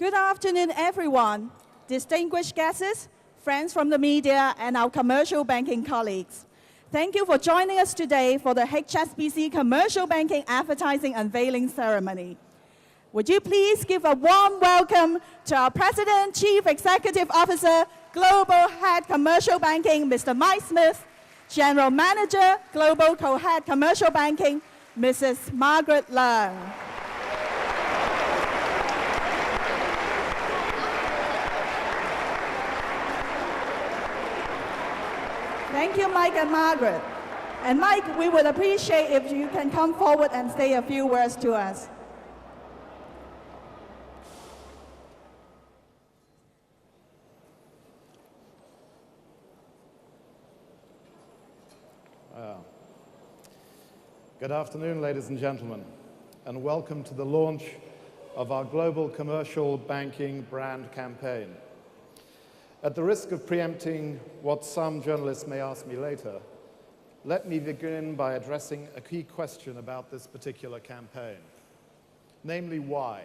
Good afternoon, everyone, distinguished guests, friends from the media, and our commercial banking colleagues. Thank you for joining us today for the HSBC Commercial Banking Advertising Unveiling Ceremony. Would you please give a warm welcome to our President, Chief Executive Officer, Global Head Commercial Banking, Mr. Mike Smith, General Manager, Global Co-Head Commercial Banking, Mrs. Margaret Leung. Thank you, Mike and Margaret. And Mike, we would appreciate if you can come forward and say a few words to us. Good afternoon, ladies and gentlemen, and welcome to the launch of our Global Commercial Banking brand campaign. At the risk of preempting what some journalists may ask me later, let me begin by addressing a key question about this particular campaign, namely why?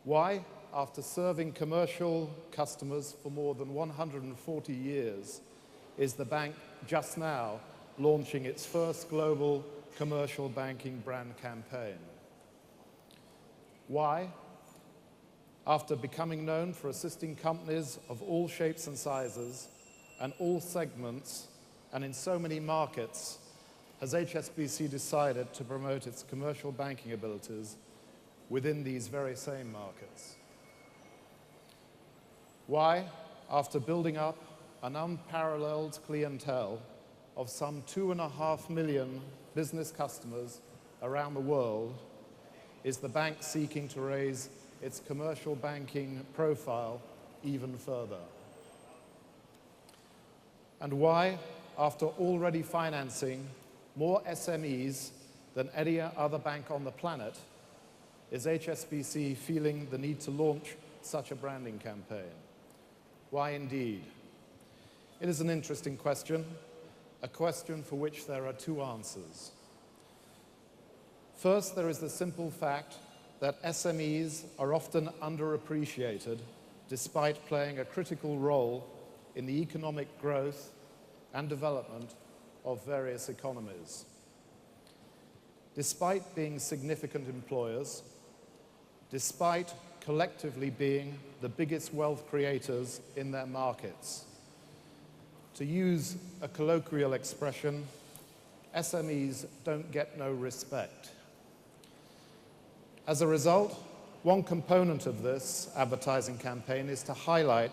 Why, after serving commercial customers for more than 140 years, is the bank just now launching its first global commercial banking brand campaign? Why, after becoming known for assisting companies of all shapes and sizes and all segments and in so many markets, has HSBC decided to promote its commercial banking abilities within these very same markets? Why, after building up an unparalleled clientele of some 2.5 million business customers around the world, is the bank seeking to raise its commercial banking profile even further? And why, after already financing more SMEs than any other bank on the planet, is HSBC feeling the need to launch such a branding campaign? Why indeed? It is an interesting question, a question for which there are two answers. First, there is the simple fact that SMEs are often underappreciated despite playing a critical role in the economic growth and development of various economies. Despite being significant employers, despite collectively being the biggest wealth creators in their markets, to use a colloquial expression, SMEs don't get no respect. As a result, one component of this advertising campaign is to highlight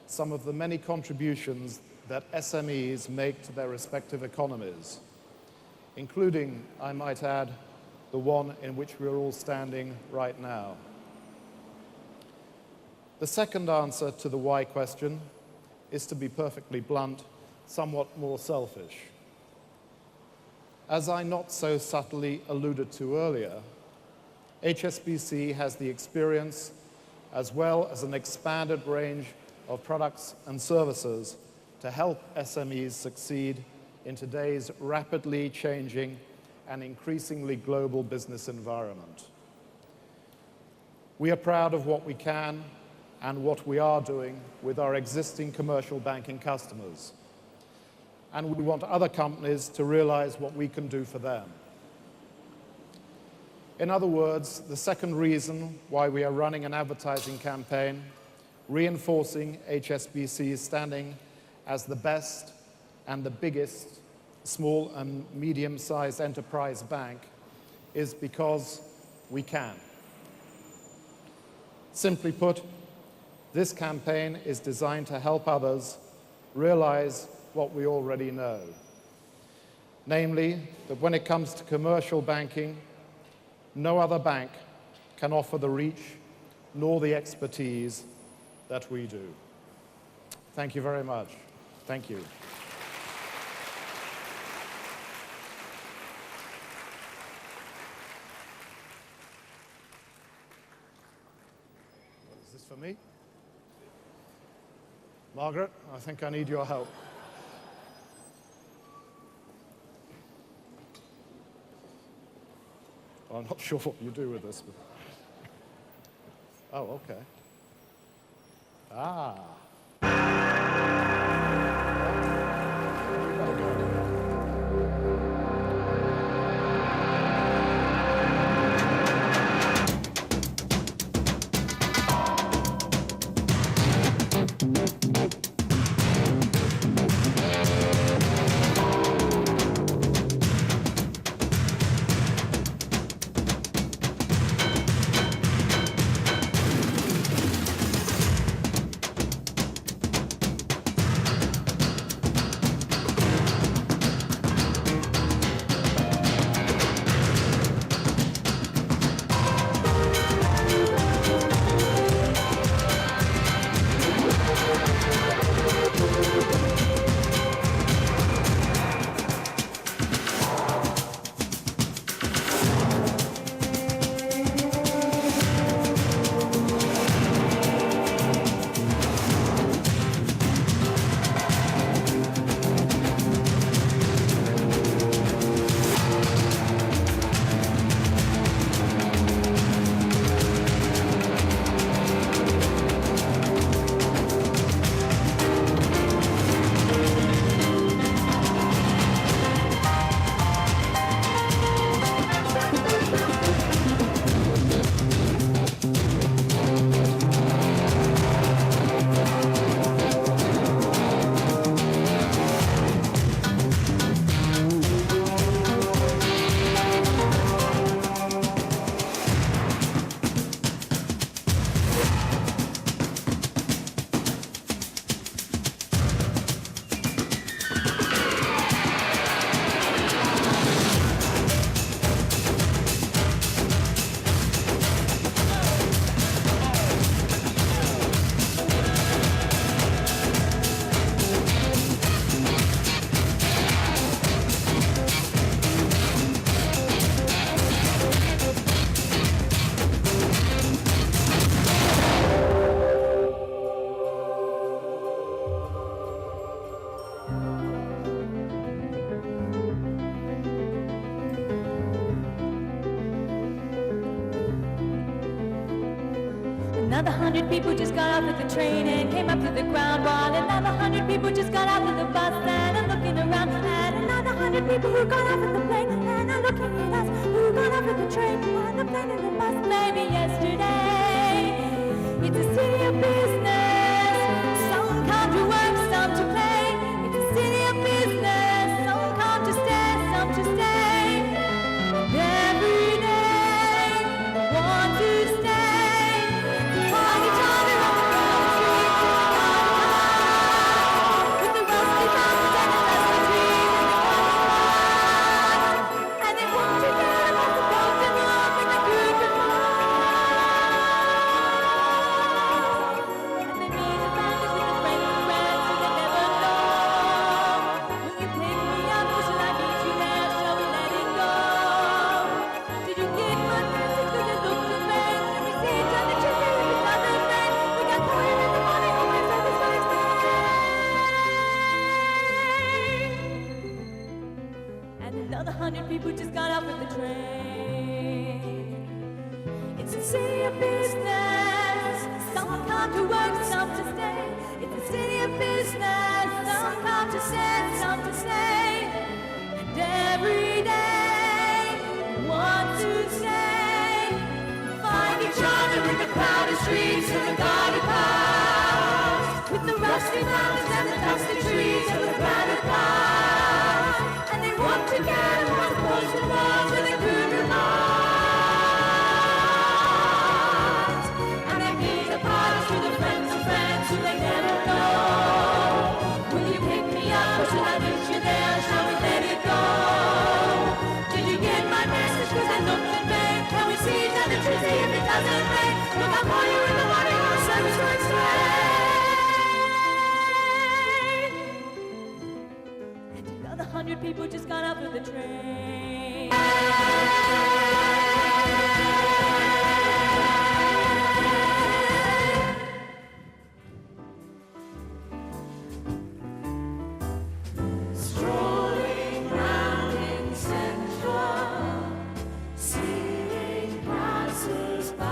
some of the many contributions that SMEs make to their respective economies, including, I might add, the one in which we're all standing right now. The second answer to the why question is, to be perfectly blunt, somewhat more selfish. As I not so subtly alluded to earlier, HSBC has the experience as well as an expanded range of products and services to help SMEs succeed in today's rapidly changing and increasingly global business environment. We are proud of what we can and what we are doing with our existing commercial banking customers. And we want other companies to realize what we can do for them. In other words, the second reason why we are running an advertising campaign reinforcing HSBC's standing as the best and the biggest small and medium-sized enterprise bank is because we can. Simply put, this campaign is designed to help others realize what we already know. Namely, that when it comes to commercial banking, no other bank can offer the reach nor the expertise that we do. Thank you very much. Thank you. Is this for me? Margaret, I think I need your help. I'm not sure what you do with this. But Oh, okay. Ah. You better go. Another 100 people just got off of the train and came up to the ground, while another 100 people just got out of the bus and are looking around. And another 100 people who got off of the plane and are looking at us, who got off of the train, on the plane and the bus. Maybe yesterday. It's a city of business. Some come to work, some to play. It's a city of business. Some come to stay, some to stay. And every day, want to stay. Another 100 people just got off of the train. It's a city of business. Some come to work, some to stay. It's a city of business. Some come to stay, some to stay. And every day, want to stay. Find each other in the crowded streets of the guarded paths, with the rusty mountains and the dusty trees of the crowded paths. And they walk together on the postal walls with a good remarks. And they meet the parties with the friends of friends who they never know. Will you pick me up or should I meet you there? Shall we let it go? Did you get my message? Cause I looked in vain. Can we see each other Tuesday if it doesn't rain? Look, I'll call you in the morning or service to explain. And another 100 people just got off of the train. Strolling round in Central, seeing passers-by,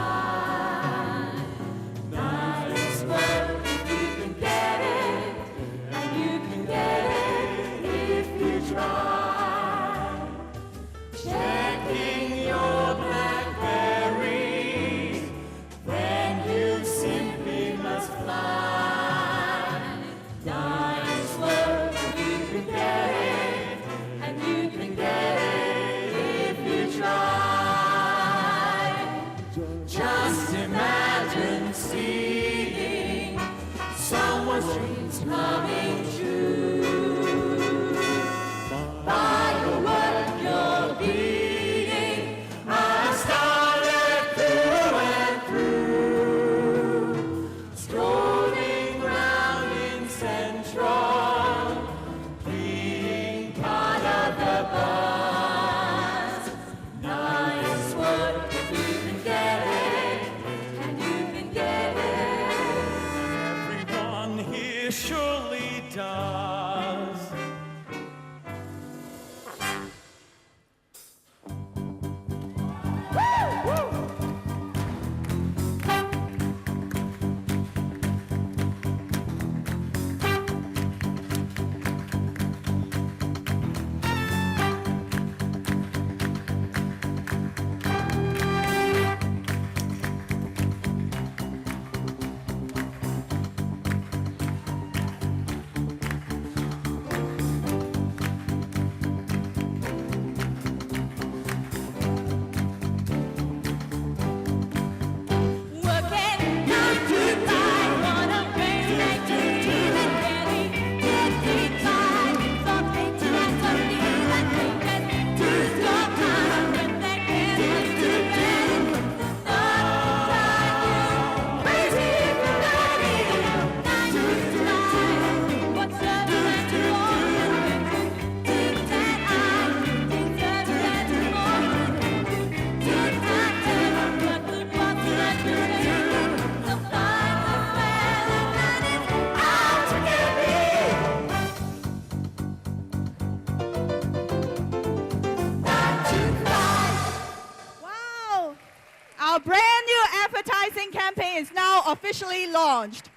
is now officially launched.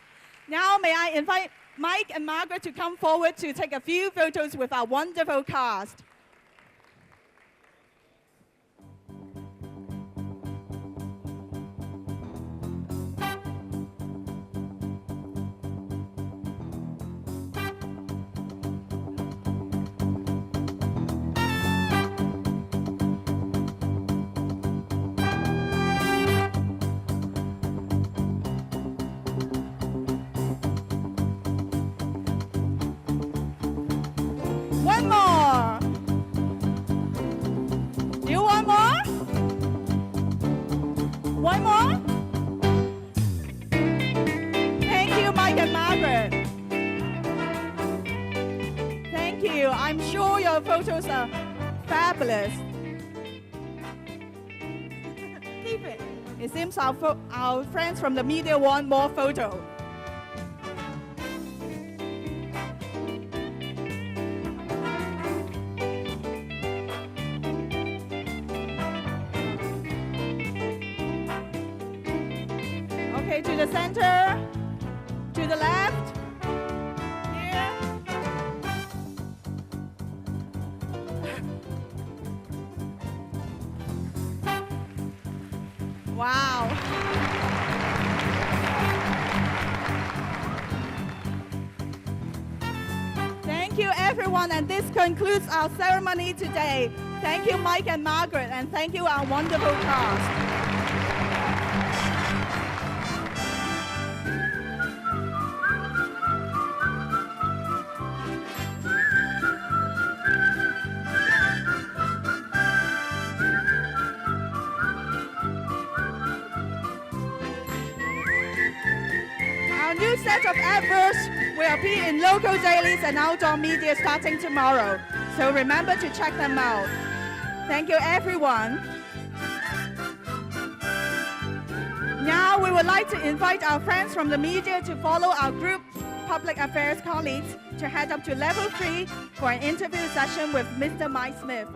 Now may I invite Mike and Margaret to come forward to take a few photos with our wonderful cast. One more. Do you want more? One more? Thank you, Mike and Margaret. Thank you. I'm sure your photos are fabulous. Keep it. It seems our friends from the media want more photos. Okay, to the center, to the left, here. Wow. Thank you, everyone, and this concludes our ceremony today. Thank you, Mike and Margaret, and thank you, our wonderful cast. Our new set of adverts will appear in local dailies and outdoor media starting tomorrow. So remember to check them out. Thank you, everyone. Now we would like to invite our friends from the media to follow our group public affairs colleagues to head up to level 3 for an interview session with Mr. Mike Smith.